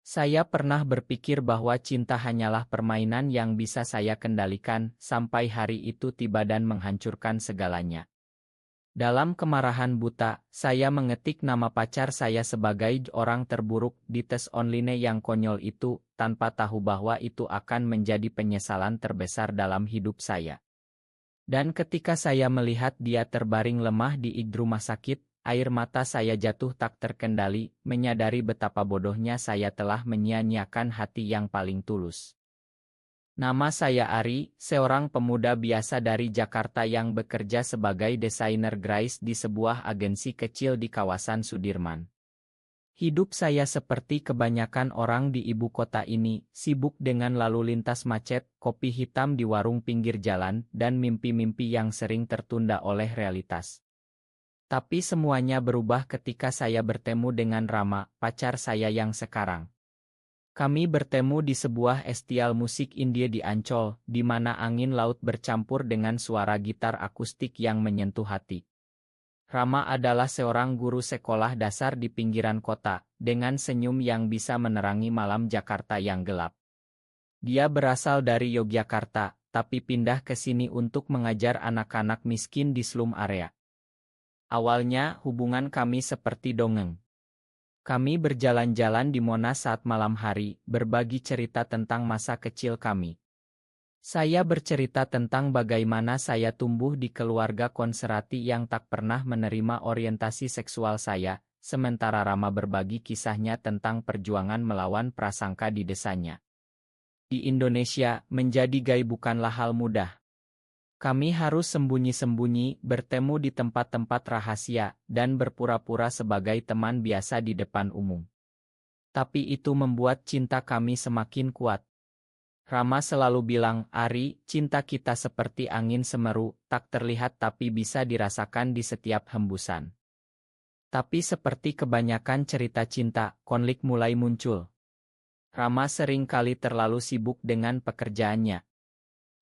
Saya pernah berpikir bahwa cinta hanyalah permainan yang bisa saya kendalikan, sampai hari itu tiba dan menghancurkan segalanya. Dalam kemarahan buta, saya mengetik nama pacar saya sebagai orang terburuk di tes online yang konyol itu, tanpa tahu bahwa itu akan menjadi penyesalan terbesar dalam hidup saya. Dan ketika saya melihat dia terbaring lemah di rumah sakit, air mata saya jatuh tak terkendali, menyadari betapa bodohnya saya telah menyia-nyiakan hati yang paling tulus. Nama saya Ari, seorang pemuda biasa dari Jakarta yang bekerja sebagai desainer grafis di sebuah agensi kecil di kawasan Sudirman. Hidup saya seperti kebanyakan orang di ibu kota ini, sibuk dengan lalu lintas macet, kopi hitam di warung pinggir jalan, dan mimpi-mimpi yang sering tertunda oleh realitas. Tapi semuanya berubah ketika saya bertemu dengan Rama, pacar saya yang sekarang. Kami bertemu di sebuah festival musik India di Ancol, di mana angin laut bercampur dengan suara gitar akustik yang menyentuh hati. Rama adalah seorang guru sekolah dasar di pinggiran kota, dengan senyum yang bisa menerangi malam Jakarta yang gelap. Dia berasal dari Yogyakarta, tapi pindah ke sini untuk mengajar anak-anak miskin di slum area. Awalnya, hubungan kami seperti dongeng. Kami berjalan-jalan di Monas saat malam hari, berbagi cerita tentang masa kecil kami. Saya bercerita tentang bagaimana saya tumbuh di keluarga konservatif yang tak pernah menerima orientasi seksual saya, sementara Rama berbagi kisahnya tentang perjuangan melawan prasangka di desanya. Di Indonesia, menjadi gay bukanlah hal mudah. Kami harus sembunyi-sembunyi, bertemu di tempat-tempat rahasia, dan berpura-pura sebagai teman biasa di depan umum. Tapi itu membuat cinta kami semakin kuat. Rama selalu bilang, Ari, cinta kita seperti angin semeru, tak terlihat tapi bisa dirasakan di setiap hembusan. Tapi seperti kebanyakan cerita cinta, konflik mulai muncul. Rama sering kali terlalu sibuk dengan pekerjaannya.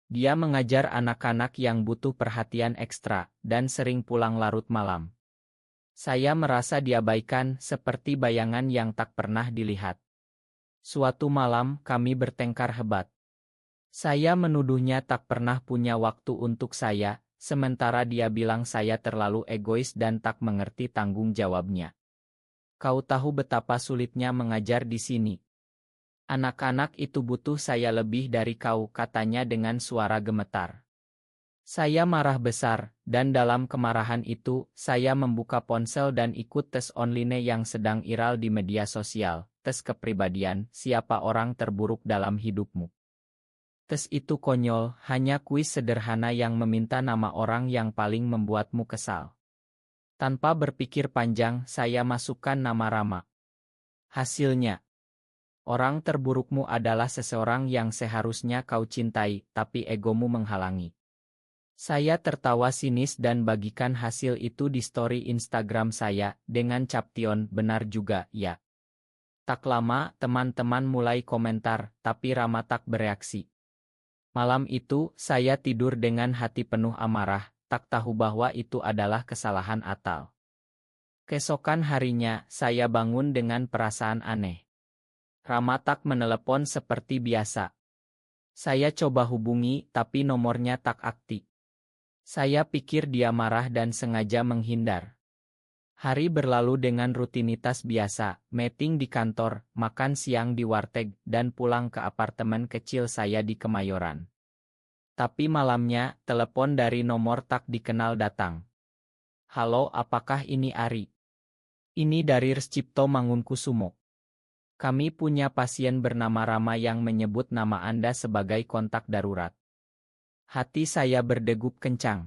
Dia mengajar anak-anak yang butuh perhatian ekstra, dan sering pulang larut malam. Saya merasa diabaikan, seperti bayangan yang tak pernah dilihat. Suatu malam, kami bertengkar hebat. Saya menuduhnya tak pernah punya waktu untuk saya, sementara dia bilang saya terlalu egois dan tak mengerti tanggung jawabnya. Kau tahu betapa sulitnya mengajar di sini. Anak-anak itu butuh saya lebih dari kau, katanya dengan suara gemetar. Saya marah besar, dan dalam kemarahan itu, saya membuka ponsel dan ikut tes online yang sedang viral di media sosial, tes kepribadian, siapa orang terburuk dalam hidupmu. Tes itu konyol, hanya kuis sederhana yang meminta nama orang yang paling membuatmu kesal. Tanpa berpikir panjang, saya masukkan nama Rama. Hasilnya, orang terburukmu adalah seseorang yang seharusnya kau cintai, tapi egomu menghalangi. Saya tertawa sinis dan bagikan hasil itu di story Instagram saya, dengan caption, benar juga, ya. Tak lama, teman-teman mulai komentar, tapi Rama tak bereaksi. Malam itu, saya tidur dengan hati penuh amarah, tak tahu bahwa itu adalah kesalahan Atal. Keesokan harinya, saya bangun dengan perasaan aneh. Rama tak menelepon seperti biasa. Saya coba hubungi, tapi nomornya tak aktif. Saya pikir dia marah dan sengaja menghindar. Hari berlalu dengan rutinitas biasa, meeting di kantor, makan siang di warteg, dan pulang ke apartemen kecil saya di Kemayoran. Tapi malamnya, telepon dari nomor tak dikenal datang. Halo, apakah ini Ari? Ini dari Rescipto Mangunkusumo. Kami punya pasien bernama Rama yang menyebut nama Anda sebagai kontak darurat. Hati saya berdegup kencang.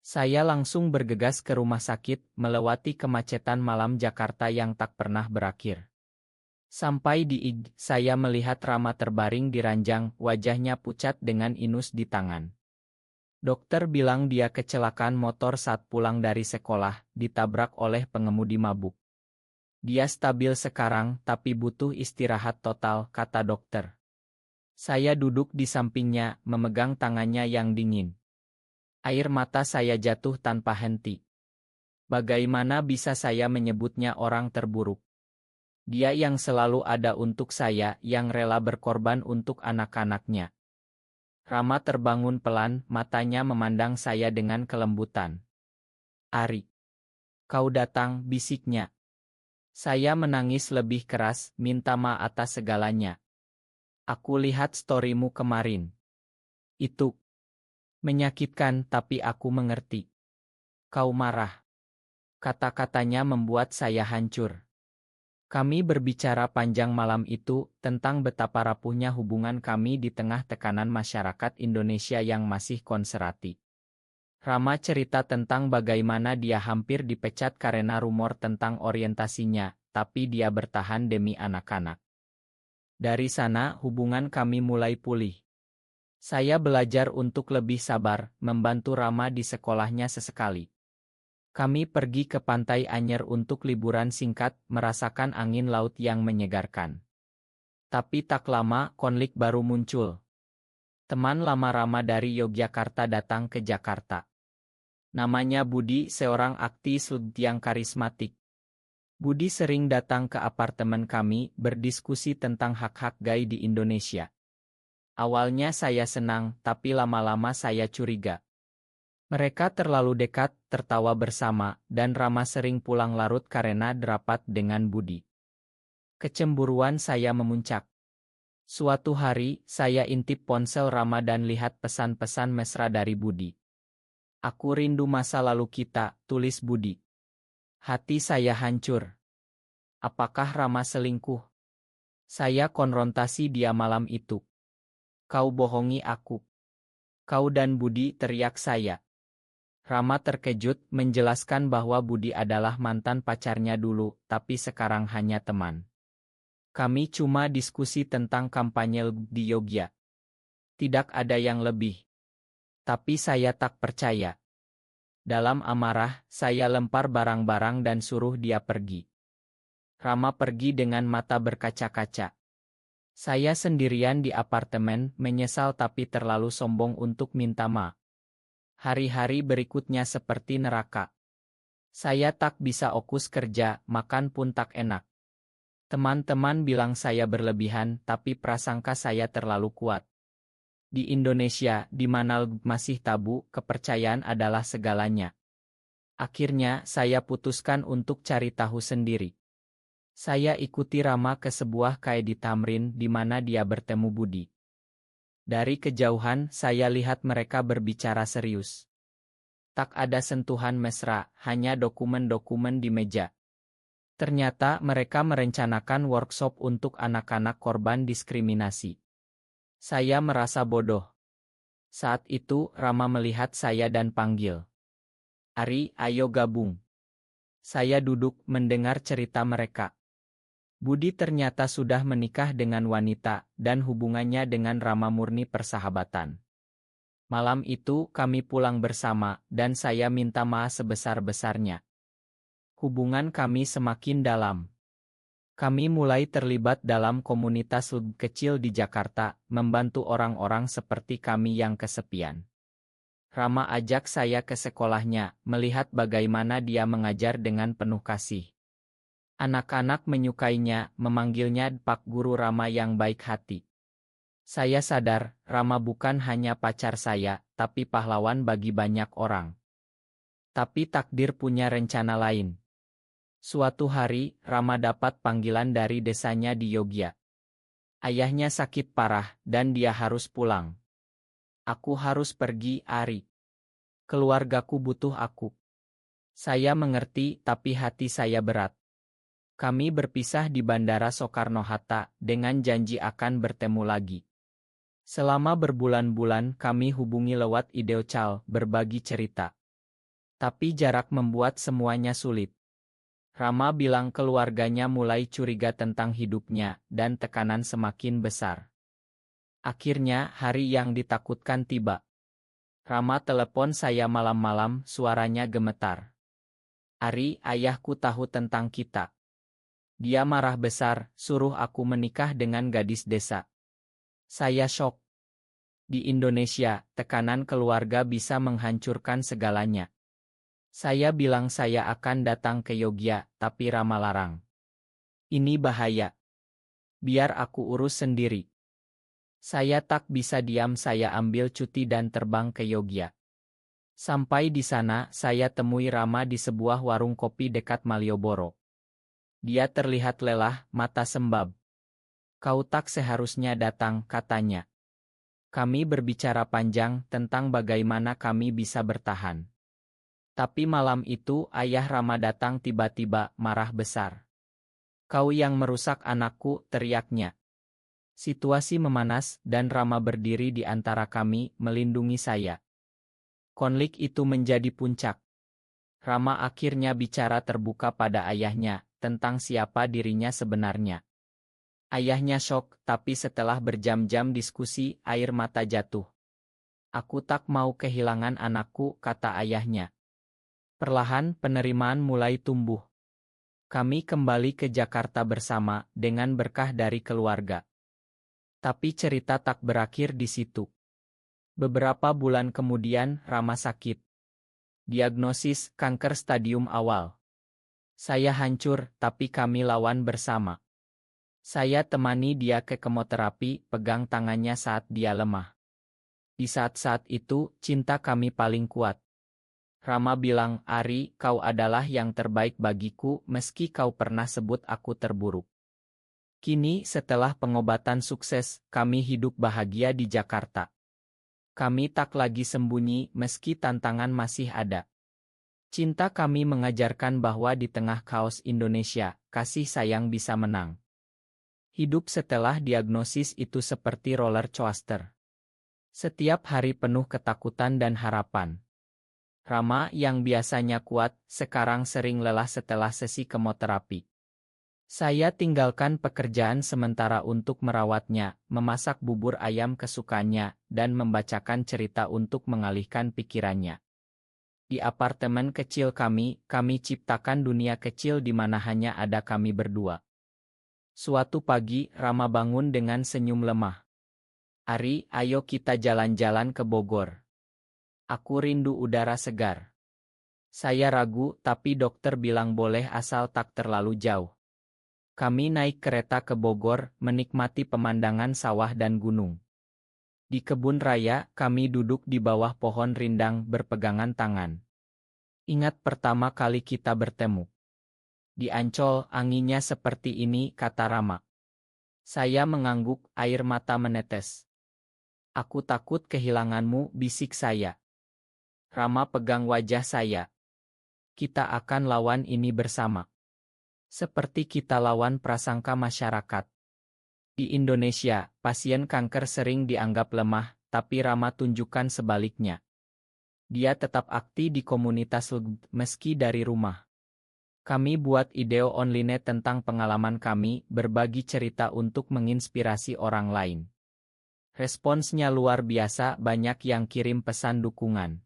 Saya langsung bergegas ke rumah sakit, melewati kemacetan malam Jakarta yang tak pernah berakhir. Sampai di IG, saya melihat Rama terbaring di ranjang, wajahnya pucat dengan inus di tangan. Dokter bilang dia kecelakaan motor saat pulang dari sekolah, ditabrak oleh pengemudi mabuk. Dia stabil sekarang, tapi butuh istirahat total, kata dokter. Saya duduk di sampingnya, memegang tangannya yang dingin. Air mata saya jatuh tanpa henti. Bagaimana bisa saya menyebutnya orang terburuk? Dia yang selalu ada untuk saya, yang rela berkorban untuk anak-anaknya. Rama terbangun pelan, matanya memandang saya dengan kelembutan. Ari, kau datang, bisiknya. Saya menangis lebih keras, minta maaf atas segalanya. Aku lihat storymu kemarin. Itu menyakitkan, tapi aku mengerti. Kau marah. Kata-katanya membuat saya hancur. Kami berbicara panjang malam itu tentang betapa rapuhnya hubungan kami di tengah tekanan masyarakat Indonesia yang masih konservatif. Rama cerita tentang bagaimana dia hampir dipecat karena rumor tentang orientasinya, tapi dia bertahan demi anak-anak. Dari sana hubungan kami mulai pulih. Saya belajar untuk lebih sabar, membantu Rama di sekolahnya sesekali. Kami pergi ke Pantai Anyer untuk liburan singkat, merasakan angin laut yang menyegarkan. Tapi tak lama, konflik baru muncul. Teman lama Rama dari Yogyakarta datang ke Jakarta. Namanya Budi, seorang aktivis yang karismatik. Budi sering datang ke apartemen kami, berdiskusi tentang hak-hak gay di Indonesia. Awalnya saya senang, tapi lama-lama saya curiga. Mereka terlalu dekat, tertawa bersama, dan Rama sering pulang larut karena rapat dengan Budi. Kecemburuan saya memuncak. Suatu hari, saya intip ponsel Rama dan lihat pesan-pesan mesra dari Budi. Aku rindu masa lalu kita, tulis Budi. Hati saya hancur. Apakah Rama selingkuh? Saya konfrontasi dia malam itu. Kau bohongi aku. Kau dan Budi, teriak saya. Rama terkejut, menjelaskan bahwa Budi adalah mantan pacarnya dulu, tapi sekarang hanya teman. Kami cuma diskusi tentang kampanye di Yogyakarta. Tidak ada yang lebih. Tapi saya tak percaya. Dalam amarah, saya lempar barang-barang dan suruh dia pergi. Rama pergi dengan mata berkaca-kaca. Saya sendirian di apartemen, menyesal tapi terlalu sombong untuk minta maaf. Hari-hari berikutnya seperti neraka. Saya tak bisa fokus kerja, makan pun tak enak. Teman-teman bilang saya berlebihan, tapi prasangka saya terlalu kuat. Di Indonesia, di mana masih tabu, kepercayaan adalah segalanya. Akhirnya, saya putuskan untuk cari tahu sendiri. Saya ikuti Rama ke sebuah KAI di Tamrin, di mana dia bertemu Budi. Dari kejauhan, saya lihat mereka berbicara serius. Tak ada sentuhan mesra, hanya dokumen-dokumen di meja. Ternyata mereka merencanakan workshop untuk anak-anak korban diskriminasi. Saya merasa bodoh. Saat itu, Rama melihat saya dan panggil. Ari, ayo gabung. Saya duduk mendengar cerita mereka. Budi ternyata sudah menikah dengan wanita, dan hubungannya dengan Rama murni persahabatan. Malam itu kami pulang bersama, dan saya minta maaf sebesar-besarnya. Hubungan kami semakin dalam. Kami mulai terlibat dalam komunitas kecil di Jakarta, membantu orang-orang seperti kami yang kesepian. Rama ajak saya ke sekolahnya, melihat bagaimana dia mengajar dengan penuh kasih. Anak-anak menyukainya, memanggilnya Pak Guru Rama yang baik hati. Saya sadar, Rama bukan hanya pacar saya, tapi pahlawan bagi banyak orang. Tapi takdir punya rencana lain. Suatu hari, Rama dapat panggilan dari desanya di Yogyakarta. Ayahnya sakit parah, dan dia harus pulang. Aku harus pergi, Ari. Keluargaku butuh aku. Saya mengerti, tapi hati saya berat. Kami berpisah di Bandara Soekarno-Hatta, dengan janji akan bertemu lagi. Selama berbulan-bulan kami hubungi lewat video call, berbagi cerita. Tapi jarak membuat semuanya sulit. Rama bilang keluarganya mulai curiga tentang hidupnya, dan tekanan semakin besar. Akhirnya, hari yang ditakutkan tiba. Rama telepon saya malam-malam, suaranya gemetar. Ari, ayahku tahu tentang kita. Dia marah besar, suruh aku menikah dengan gadis desa. Saya syok. Di Indonesia, tekanan keluarga bisa menghancurkan segalanya. Saya bilang saya akan datang ke Yogyakarta, tapi Rama larang. Ini bahaya. Biar aku urus sendiri. Saya tak bisa diam, saya ambil cuti dan terbang ke Yogya. Sampai di sana, saya temui Rama di sebuah warung kopi dekat Malioboro. Dia terlihat lelah, mata sembab. Kau tak seharusnya datang, katanya. Kami berbicara panjang tentang bagaimana kami bisa bertahan. Tapi malam itu ayah Rama datang tiba-tiba, marah besar. Kau yang merusak anakku, teriaknya. Situasi memanas dan Rama berdiri di antara kami, melindungi saya. Konflik itu menjadi puncak. Rama akhirnya bicara terbuka pada ayahnya, tentang siapa dirinya sebenarnya. Ayahnya syok, tapi setelah berjam-jam diskusi, air mata jatuh. Aku tak mau kehilangan anakku, kata ayahnya. Perlahan penerimaan mulai tumbuh. Kami kembali ke Jakarta bersama, dengan berkah dari keluarga. Tapi cerita tak berakhir di situ. Beberapa bulan kemudian, Rama sakit. Diagnosis kanker stadium awal. Saya hancur, tapi kami lawan bersama. Saya temani dia ke kemoterapi, pegang tangannya saat dia lemah. Di saat-saat itu, cinta kami paling kuat. Rama bilang, Ari, kau adalah yang terbaik bagiku, meski kau pernah sebut aku terburuk. Kini, setelah pengobatan sukses, kami hidup bahagia di Jakarta. Kami tak lagi sembunyi, meski tantangan masih ada. Cinta kami mengajarkan bahwa di tengah kaos Indonesia, kasih sayang bisa menang. Hidup setelah diagnosis itu seperti roller coaster. Setiap hari penuh ketakutan dan harapan. Rama yang biasanya kuat, sekarang sering lelah setelah sesi kemoterapi. Saya tinggalkan pekerjaan sementara untuk merawatnya, memasak bubur ayam kesukaannya, dan membacakan cerita untuk mengalihkan pikirannya. Di apartemen kecil kami ciptakan dunia kecil di mana hanya ada kami berdua. Suatu pagi, Rama bangun dengan senyum lemah. Ari, ayo kita jalan-jalan ke Bogor. Aku rindu udara segar. Saya ragu, tapi dokter bilang boleh asal tak terlalu jauh. Kami naik kereta ke Bogor, menikmati pemandangan sawah dan gunung. Di kebun raya, kami duduk di bawah pohon rindang berpegangan tangan. Ingat pertama kali kita bertemu. Di Ancol, anginnya seperti ini, kata Rama. Saya mengangguk, air mata menetes. Aku takut kehilanganmu, bisik saya. Rama pegang wajah saya. Kita akan lawan ini bersama. Seperti kita lawan prasangka masyarakat. Di Indonesia, pasien kanker sering dianggap lemah, tapi Rama tunjukkan sebaliknya. Dia tetap aktif di komunitas meski dari rumah. Kami buat video online tentang pengalaman kami, berbagi cerita untuk menginspirasi orang lain. Responsnya luar biasa, banyak yang kirim pesan dukungan.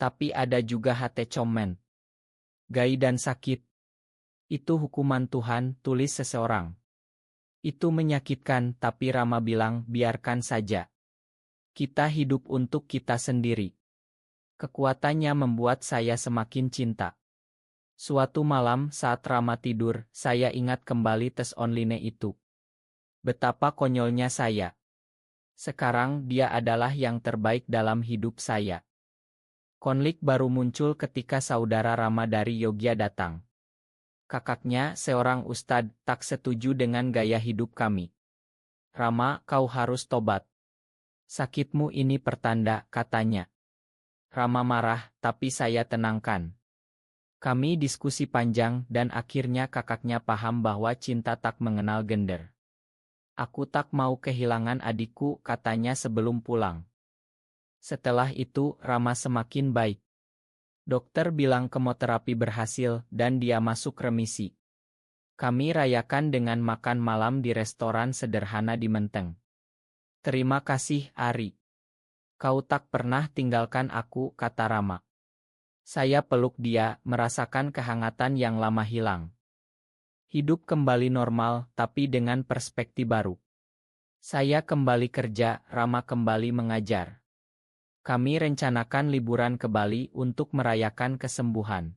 Tapi ada juga hate comment. Gai dan sakit. Itu hukuman Tuhan, tulis seseorang. Itu menyakitkan, tapi Rama bilang, biarkan saja. Kita hidup untuk kita sendiri. Kekuatannya membuat saya semakin cinta. Suatu malam saat Rama tidur, saya ingat kembali tes online itu. Betapa konyolnya saya. Sekarang dia adalah yang terbaik dalam hidup saya. Konflik baru muncul ketika saudara Rama dari Yogya datang. Kakaknya, seorang ustadz, tak setuju dengan gaya hidup kami. Rama, kau harus tobat. Sakitmu ini pertanda, katanya. Rama marah, tapi saya tenangkan. Kami diskusi panjang dan akhirnya kakaknya paham bahwa cinta tak mengenal gender. Aku tak mau kehilangan adikku, katanya sebelum pulang. Setelah itu, Rama semakin baik. Dokter bilang kemoterapi berhasil dan dia masuk remisi. Kami rayakan dengan makan malam di restoran sederhana di Menteng. Terima kasih, Ari. Kau tak pernah tinggalkan aku, kata Rama. Saya peluk dia, merasakan kehangatan yang lama hilang. Hidup kembali normal, tapi dengan perspektif baru. Saya kembali kerja, Rama kembali mengajar. Kami rencanakan liburan ke Bali untuk merayakan kesembuhan.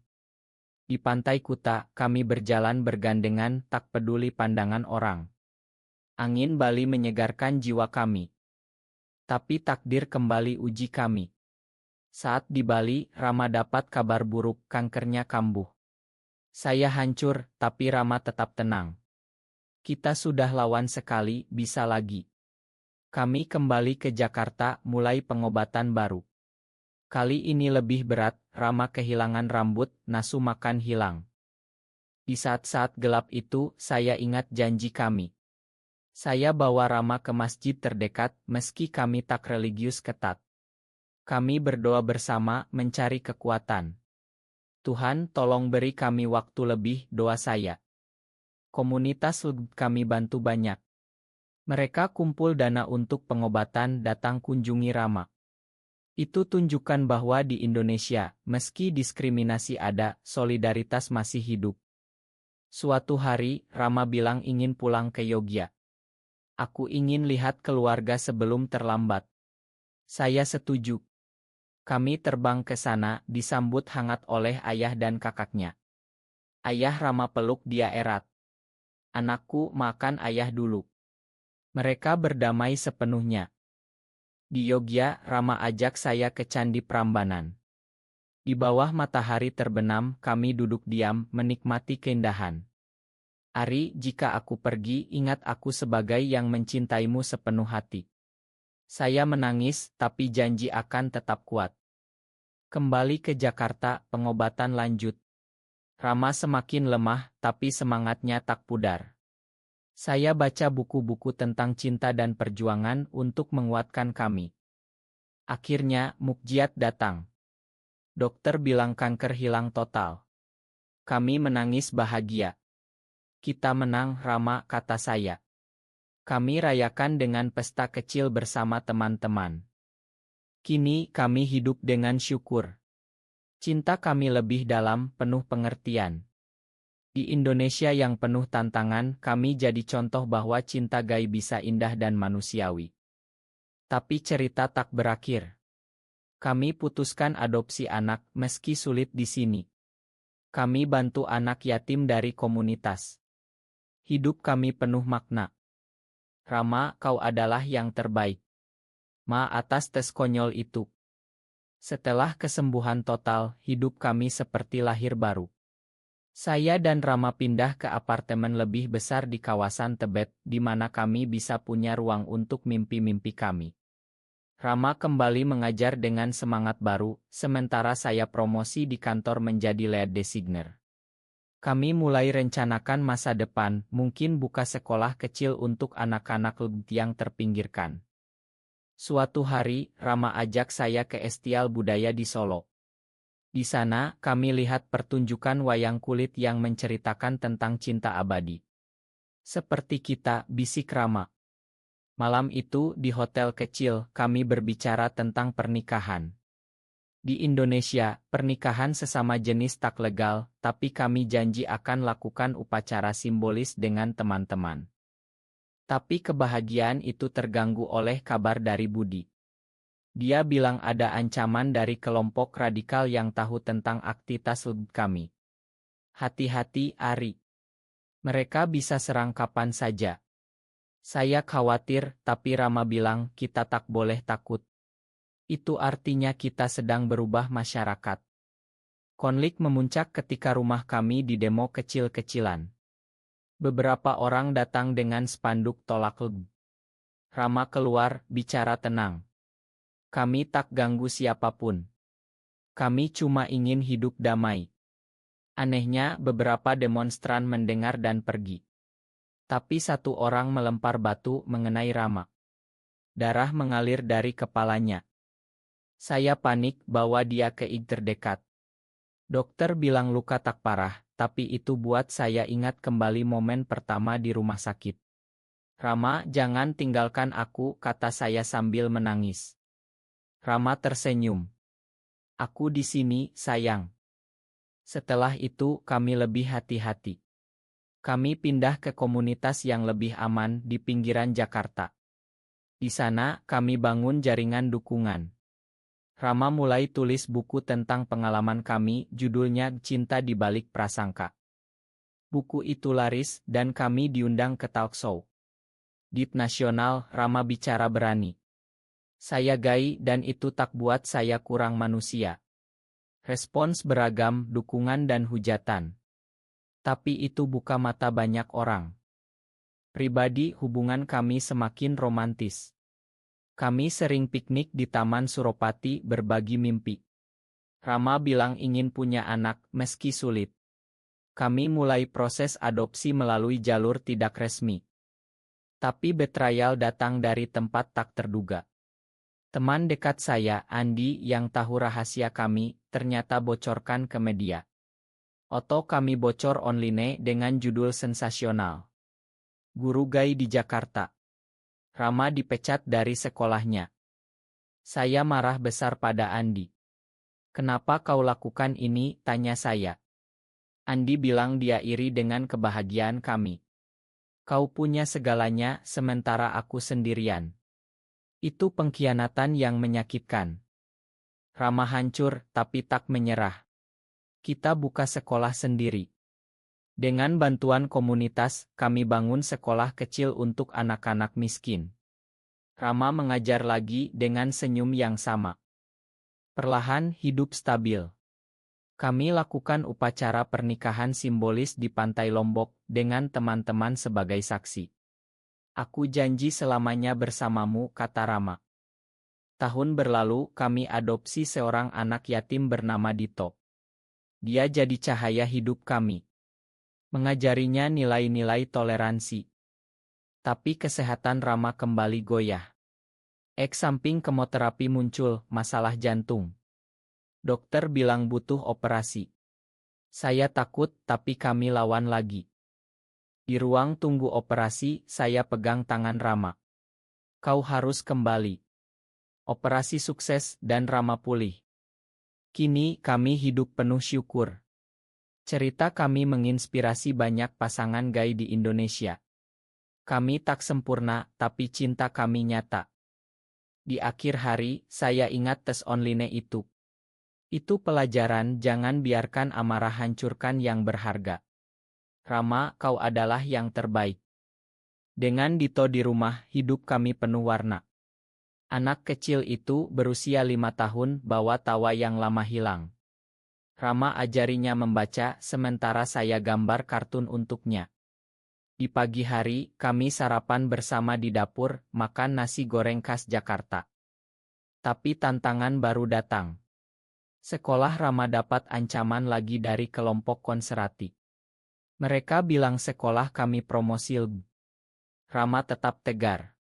Di pantai Kuta, kami berjalan bergandengan, tak peduli pandangan orang. Angin Bali menyegarkan jiwa kami. Tapi takdir kembali uji kami. Saat di Bali, Rama dapat kabar buruk, kankernya kambuh. Saya hancur, tapi Rama tetap tenang. Kita sudah lawan sekali, bisa lagi. Kami kembali ke Jakarta, mulai pengobatan baru. Kali ini lebih berat, Rama kehilangan rambut, nafsu makan hilang. Di saat-saat gelap itu, saya ingat janji kami. Saya bawa Rama ke masjid terdekat, meski kami tak religius ketat. Kami berdoa bersama, mencari kekuatan. Tuhan, tolong beri kami waktu lebih, doa saya. Komunitas kami bantu banyak. Mereka kumpul dana untuk pengobatan, datang kunjungi Rama. Itu tunjukkan bahwa di Indonesia, meski diskriminasi ada, solidaritas masih hidup. Suatu hari, Rama bilang ingin pulang ke Yogyakarta. Aku ingin lihat keluarga sebelum terlambat. Saya setuju. Kami terbang ke sana, disambut hangat oleh ayah dan kakaknya. Ayah Rama peluk dia erat. Anakku, makan ayah dulu. Mereka berdamai sepenuhnya. Di Yogyakarta, Rama ajak saya ke Candi Prambanan. Di bawah matahari terbenam, kami duduk diam, menikmati keindahan. Ari, jika aku pergi, ingat aku sebagai yang mencintaimu sepenuh hati. Saya menangis, tapi janji akan tetap kuat. Kembali ke Jakarta, pengobatan lanjut. Rama semakin lemah, tapi semangatnya tak pudar. Saya baca buku-buku tentang cinta dan perjuangan untuk menguatkan kami. Akhirnya, mukjizat datang. Dokter bilang kanker hilang total. Kami menangis bahagia. Kita menang, Rama, kata saya. Kami rayakan dengan pesta kecil bersama teman-teman. Kini, kami hidup dengan syukur. Cinta kami lebih dalam, penuh pengertian. Di Indonesia yang penuh tantangan, kami jadi contoh bahwa cinta gay bisa indah dan manusiawi. Tapi cerita tak berakhir. Kami putuskan adopsi anak, meski sulit di sini. Kami bantu anak yatim dari komunitas. Hidup kami penuh makna. Rama, kau adalah yang terbaik. Ma atas tes konyol itu. Setelah kesembuhan total, hidup kami seperti lahir baru. Saya dan Rama pindah ke apartemen lebih besar di kawasan Tebet, di mana kami bisa punya ruang untuk mimpi-mimpi kami. Rama kembali mengajar dengan semangat baru, sementara saya promosi di kantor menjadi lead designer. Kami mulai rencanakan masa depan, mungkin buka sekolah kecil untuk anak-anak yang terpinggirkan. Suatu hari, Rama ajak saya ke Estial Budaya di Solo. Di sana, kami lihat pertunjukan wayang kulit yang menceritakan tentang cinta abadi. Seperti kita, bisik Rama. Malam itu, di hotel kecil, kami berbicara tentang pernikahan. Di Indonesia, pernikahan sesama jenis tak legal, tapi kami janji akan lakukan upacara simbolis dengan teman-teman. Tapi kebahagiaan itu terganggu oleh kabar dari Budi. Dia bilang ada ancaman dari kelompok radikal yang tahu tentang aktivitas kami. Hati-hati, Ari. Mereka bisa serang kapan saja. Saya khawatir, tapi Rama bilang kita tak boleh takut. Itu artinya kita sedang berubah masyarakat. Konflik memuncak ketika rumah kami didemo kecil-kecilan. Beberapa orang datang dengan spanduk tolak LGBTI. Rama keluar, bicara tenang. Kami tak ganggu siapapun. Kami cuma ingin hidup damai. Anehnya, beberapa demonstran mendengar dan pergi. Tapi satu orang melempar batu mengenai Rama. Darah mengalir dari kepalanya. Saya panik, bawa dia ke IG terdekat. Dokter bilang luka tak parah, tapi itu buat saya ingat kembali momen pertama di rumah sakit. Rama, jangan tinggalkan aku, kata saya sambil menangis. Rama tersenyum. Aku di sini, sayang. Setelah itu, kami lebih hati-hati. Kami pindah ke komunitas yang lebih aman di pinggiran Jakarta. Di sana, kami bangun jaringan dukungan. Rama mulai tulis buku tentang pengalaman kami, judulnya Cinta di Balik Prasangka. Buku itu laris, dan kami diundang ke talk show Deep Nasional, Rama bicara berani. Saya gay dan itu tak buat saya kurang manusia. Respons beragam, dukungan dan hujatan. Tapi itu buka mata banyak orang. Pribadi hubungan kami semakin romantis. Kami sering piknik di Taman Suropati berbagi mimpi. Rama bilang ingin punya anak meski sulit. Kami mulai proses adopsi melalui jalur tidak resmi. Tapi betrayal datang dari tempat tak terduga. Teman dekat saya, Andi, yang tahu rahasia kami, ternyata bocorkan ke media. Oto kami bocor online dengan judul sensasional. Guru gay di Jakarta. Rama dipecat dari sekolahnya. Saya marah besar pada Andi. Kenapa kau lakukan ini, tanya saya. Andi bilang dia iri dengan kebahagiaan kami. Kau punya segalanya, sementara aku sendirian. Itu pengkhianatan yang menyakitkan. Rama hancur, tapi tak menyerah. Kita buka sekolah sendiri. Dengan bantuan komunitas, kami bangun sekolah kecil untuk anak-anak miskin. Rama mengajar lagi dengan senyum yang sama. Perlahan hidup stabil. Kami lakukan upacara pernikahan simbolis di Pantai Lombok dengan teman-teman sebagai saksi. Aku janji selamanya bersamamu, kata Rama. Tahun berlalu, kami adopsi seorang anak yatim bernama Dito. Dia jadi cahaya hidup kami. Mengajarinya nilai-nilai toleransi. Tapi kesehatan Rama kembali goyah. Samping kemoterapi muncul masalah jantung. Dokter bilang butuh operasi. Saya takut, tapi kami lawan lagi. Di ruang tunggu operasi, saya pegang tangan Rama. Kau harus kembali. Operasi sukses dan Rama pulih. Kini kami hidup penuh syukur. Cerita kami menginspirasi banyak pasangan gay di Indonesia. Kami tak sempurna, tapi cinta kami nyata. Di akhir hari, saya ingat tes online itu. Itu pelajaran, jangan biarkan amarah hancurkan yang berharga. Rama, kau adalah yang terbaik. Dengan Dito di rumah, hidup kami penuh warna. Anak kecil itu berusia 5 tahun, bawa tawa yang lama hilang. Rama ajarinya membaca, sementara saya gambar kartun untuknya. Di pagi hari, kami sarapan bersama di dapur, makan nasi goreng khas Jakarta. Tapi tantangan baru datang. Sekolah Rama dapat ancaman lagi dari kelompok konservatif. Mereka bilang sekolah kami promosi LGB. Rama tetap tegar.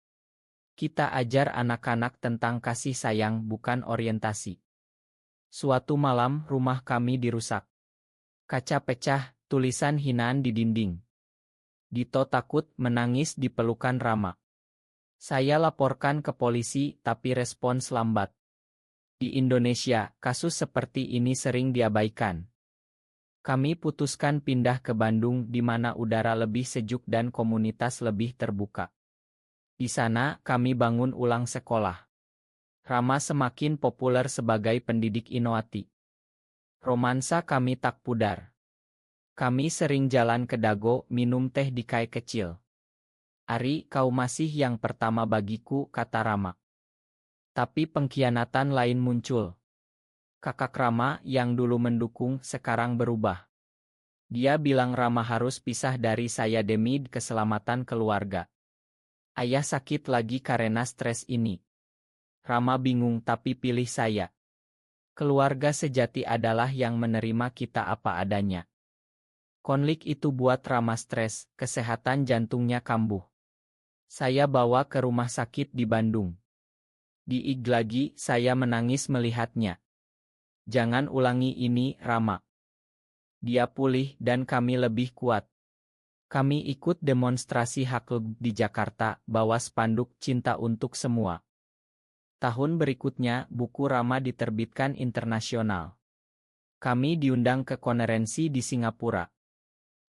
Kita ajar anak-anak tentang kasih sayang, bukan orientasi. Suatu malam, rumah kami dirusak. Kaca pecah, tulisan hinaan di dinding. Dito takut, menangis di pelukan Rama. Saya laporkan ke polisi, tapi respons lambat. Di Indonesia, kasus seperti ini sering diabaikan. Kami putuskan pindah ke Bandung di mana udara lebih sejuk dan komunitas lebih terbuka. Di sana, kami bangun ulang sekolah. Rama semakin populer sebagai pendidik inovatif. Romansa kami tak pudar. Kami sering jalan ke Dago, minum teh di kai kecil. Ari, kau masih yang pertama bagiku, kata Rama. Tapi pengkhianatan lain muncul. Kakak Rama yang dulu mendukung sekarang berubah. Dia bilang Rama harus pisah dari saya demi keselamatan keluarga. Ayah sakit lagi karena stres ini. Rama bingung tapi pilih saya. Keluarga sejati adalah yang menerima kita apa adanya. Konflik itu buat Rama stres, kesehatan jantungnya kambuh. Saya bawa ke rumah sakit di Bandung. Di IG lagi, saya menangis melihatnya. Jangan ulangi ini, Rama. Dia pulih dan kami lebih kuat. Kami ikut demonstrasi hak LGB di Jakarta, bawa spanduk cinta untuk semua. Tahun berikutnya, buku Rama diterbitkan internasional. Kami diundang ke konferensi di Singapura.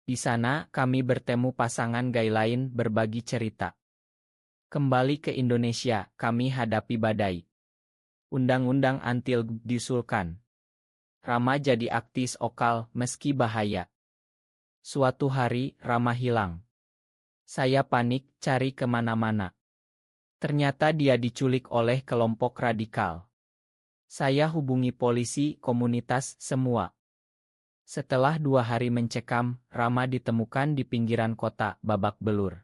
Di sana, kami bertemu pasangan gay lain berbagi cerita. Kembali ke Indonesia, kami hadapi badai. Undang-undang anti diusulkan. Rama jadi aktis okal meski bahaya. Suatu hari, Rama hilang. Saya panik, cari kemana-mana. Ternyata dia diculik oleh kelompok radikal. Saya hubungi polisi, komunitas, semua. Setelah 2 hari mencekam, Rama ditemukan di pinggiran kota, babak belur.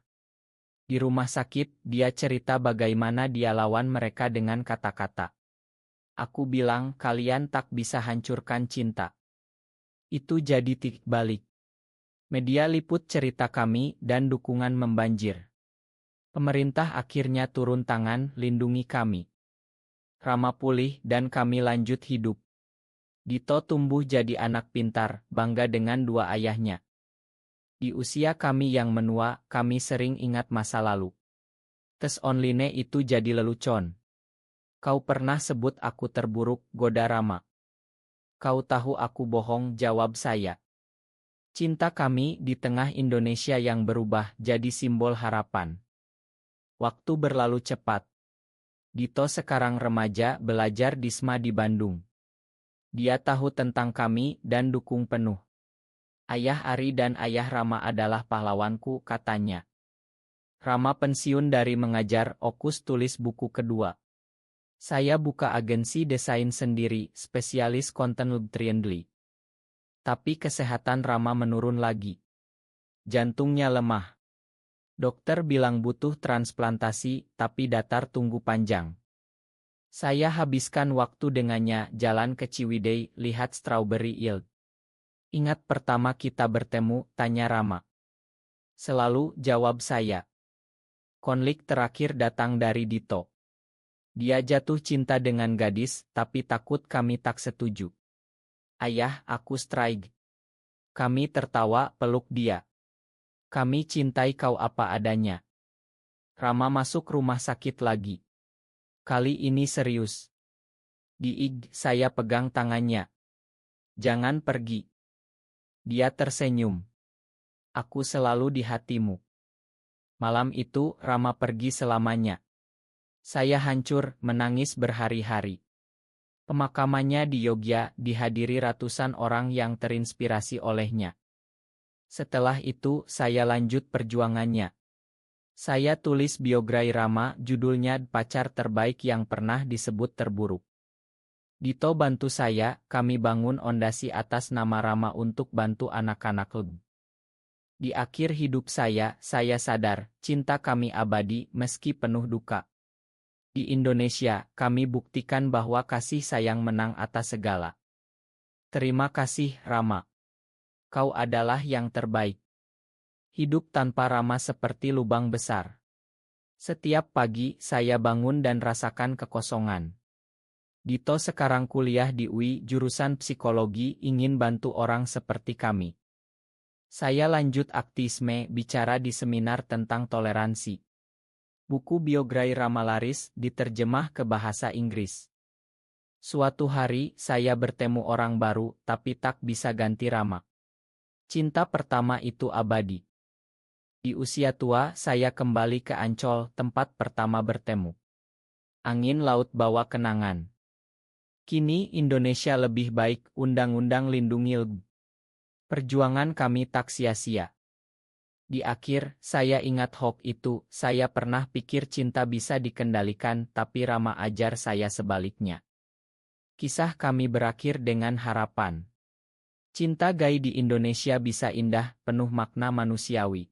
Di rumah sakit, dia cerita bagaimana dia lawan mereka dengan kata-kata. Aku bilang, kalian tak bisa hancurkan cinta. Itu jadi titik balik. Media liput cerita kami dan dukungan membanjir. Pemerintah akhirnya turun tangan, lindungi kami. Rama pulih dan kami lanjut hidup. Dito tumbuh jadi anak pintar, bangga dengan 2 ayahnya. Di usia kami yang menua, kami sering ingat masa lalu. Tes online itu jadi lelucon. Kau pernah sebut aku terburuk, goda Rama. Kau tahu aku bohong, jawab saya. Cinta kami di tengah Indonesia yang berubah jadi simbol harapan. Waktu berlalu cepat. Dito sekarang remaja belajar di SMA di Bandung. Dia tahu tentang kami dan dukung penuh. Ayah Ari dan ayah Rama adalah pahlawanku, katanya. Rama pensiun dari mengajar, Okus tulis buku kedua. Saya buka agensi desain sendiri, spesialis konten Lutriendly. Tapi kesehatan Rama menurun lagi. Jantungnya lemah. Dokter bilang butuh transplantasi, tapi datar tunggu panjang. Saya habiskan waktu dengannya, jalan ke Ciwidey, lihat strawberry yield. Ingat pertama kita bertemu, tanya Rama. Selalu, jawab saya. Konflik terakhir datang dari Dito. Dia jatuh cinta dengan gadis, tapi takut kami tak setuju. Ayah, aku strike. Kami tertawa, peluk dia. Kami cintai kau apa adanya. Rama masuk rumah sakit lagi. Kali ini serius. Di IG, saya pegang tangannya. Jangan pergi. Dia tersenyum. Aku selalu di hatimu. Malam itu, Rama pergi selamanya. Saya hancur, menangis berhari-hari. Pemakamannya di Yogyakarta dihadiri ratusan orang yang terinspirasi olehnya. Setelah itu, saya lanjut perjuangannya. Saya tulis biografi Rama, judulnya Pacar Terbaik yang Pernah Disebut Terburuk. Dito bantu saya, kami bangun ondasi atas nama Rama untuk bantu anak-anak LGB. Di akhir hidup saya sadar, cinta kami abadi meski penuh duka. Di Indonesia, kami buktikan bahwa kasih sayang menang atas segala. Terima kasih, Rama. Kau adalah yang terbaik. Hidup tanpa Rama seperti lubang besar. Setiap pagi, saya bangun dan rasakan kekosongan. Dito sekarang kuliah di UI, jurusan psikologi, ingin bantu orang seperti kami. Saya lanjut aktivisme, bicara di seminar tentang toleransi. Buku biografi Rama laris, diterjemah ke bahasa Inggris. Suatu hari, saya bertemu orang baru, tapi tak bisa ganti Rama. Cinta pertama itu abadi. Di usia tua, saya kembali ke Ancol, tempat pertama bertemu. Angin laut bawa kenangan. Kini Indonesia lebih baik, undang-undang lindungi LGB. Perjuangan kami tak sia-sia. Di akhir, saya ingat hoax itu, saya pernah pikir cinta bisa dikendalikan, tapi Rama ajar saya sebaliknya. Kisah kami berakhir dengan harapan. Cinta gay di Indonesia bisa indah, penuh makna manusiawi.